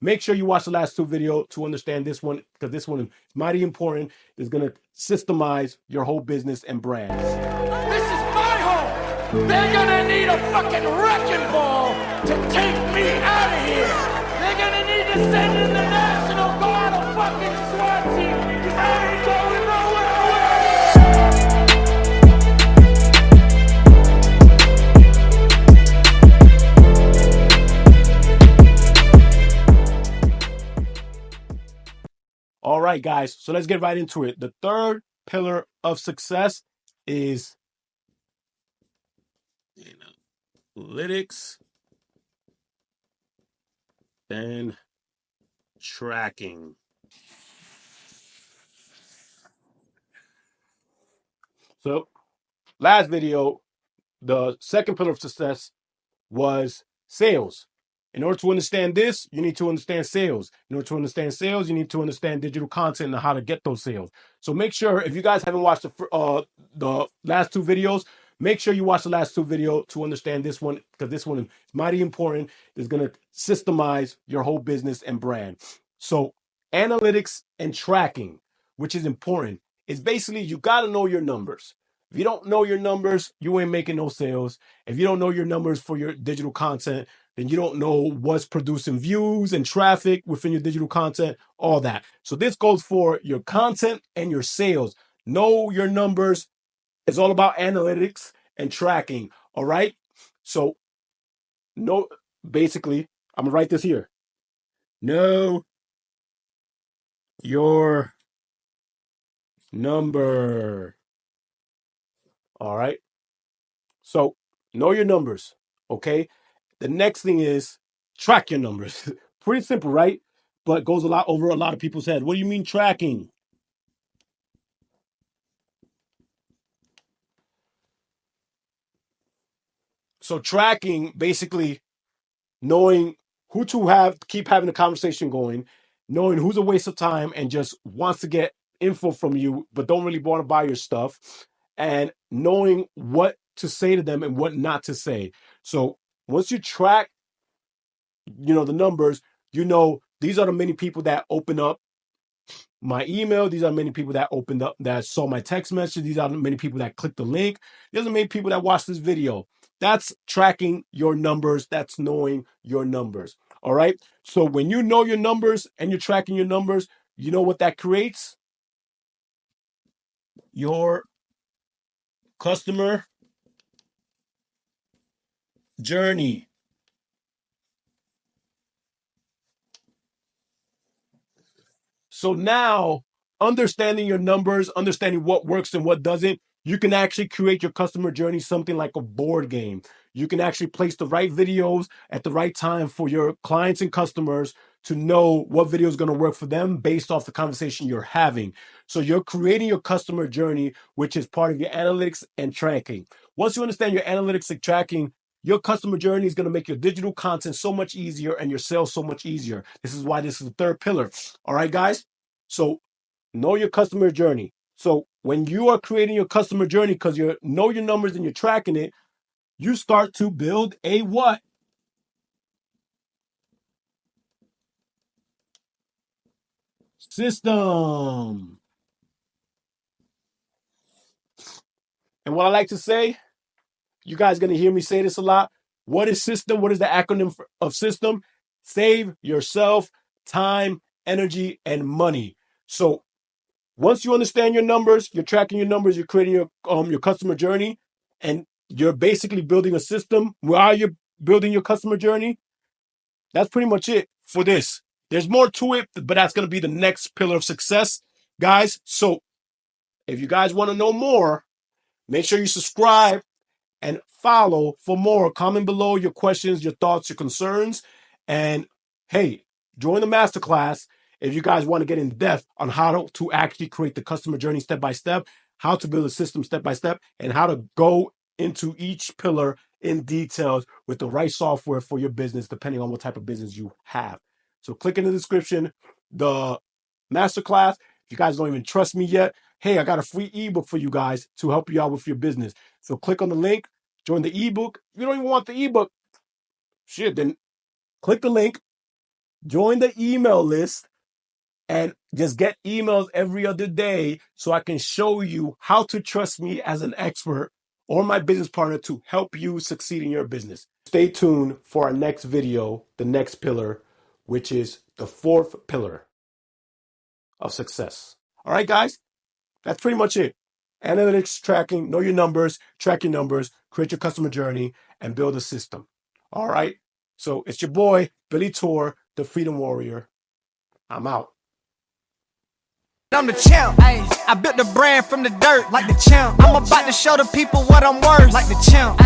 make sure you watch the last two videos to understand this one, because this one is mighty important. It's going to systemize your whole business and brand. This is my home. They're gonna need a fucking wrecking ball to take me out of here. They're gonna need to send in the National Guard or fucking SWAT team, 'cause I ain't going nowhere. All right, guys. So let's get right into it. The third pillar of success is analytics and tracking. So last video, the second pillar of success was sales. In order to understand this, you need to understand sales. In order to understand sales, you need to understand digital content and how to get those sales. So make sure, if you guys haven't watched the last two videos, make sure you watch the last two videos to understand this one, because this one is mighty important. It's going to systemize your whole business and brand. So analytics and tracking, which is important, is basically you got to know your numbers. If you don't know your numbers, you ain't making no sales. If you don't know your numbers for your digital content, then you don't know what's producing views and traffic within your digital content, all that. So this goes for your content and your sales. Know your numbers. It's all about analytics and tracking. All right. So basically, I'm gonna write this here. Know your number. All right. So know your numbers. Okay. The next thing is track your numbers. Pretty simple, right? But goes a lot over a lot of people's head. What do you mean tracking? So tracking, basically knowing who to keep having the conversation going, knowing who's a waste of time and just wants to get info from you, but don't really want to buy your stuff, and knowing what to say to them and what not to say. So once you track, the numbers, these are the many people that open up my email. These are many people that opened up, that saw my text message. These are many people that clicked the link. These are many people that watched this video. That's tracking your numbers. That's knowing your numbers. All right. So when you know your numbers and you're tracking your numbers, you know what that creates? Your customer journey. So now, understanding your numbers, understanding what works and what doesn't, you can actually create your customer journey something like a board game. You can actually place the right videos at the right time for your clients and customers to know what video is going to work for them based off the conversation you're having. So you're creating your customer journey, which is part of your analytics and tracking. Once you understand your analytics and tracking, your customer journey is going to make your digital content so much easier and your sales so much easier. This is why this is the third pillar. All right, guys? So know your customer journey. So when you are creating your customer journey, because you know your numbers and you're tracking it, you start to build a what? System. And what I like to say, you guys are going to hear me say this a lot. What is system? What is the acronym of system? Save yourself time, energy, and money. So once you understand your numbers, you're tracking your numbers, you're creating your customer journey, and you're basically building a system while you're building your customer journey. That's pretty much it for this. There's more to it, but that's going to be the next pillar of success, guys. So if you guys want to know more, make sure you subscribe and follow for more. Comment below your questions, your thoughts, your concerns. And hey, join the masterclass if you guys want to get in depth on how to actually create the customer journey step by step, how to build a system step by step, and how to go into each pillar in details with the right software for your business, depending on what type of business you have. So click in the description, the masterclass. If you guys don't even trust me yet, hey, I got a free ebook for you guys to help you out with your business. So click on the link, join the ebook. If you don't even want the ebook, shit, then click the link, Join the email list and just get emails every other day so I can show you how to trust me as an expert or my business partner to help you succeed in your business. Stay tuned for our next video, the next pillar, which is the fourth pillar of success. All right, guys, that's pretty much it. Analytics tracking, know your numbers, track your numbers, create your customer journey, and build a system. All right. So it's your boy, Billy Torr, the Freedom Warrior. I'm out. I'm the champ. Ay, I built the brand from the dirt like the champ. I'm about to show the people what I'm worth like the champ. Ay.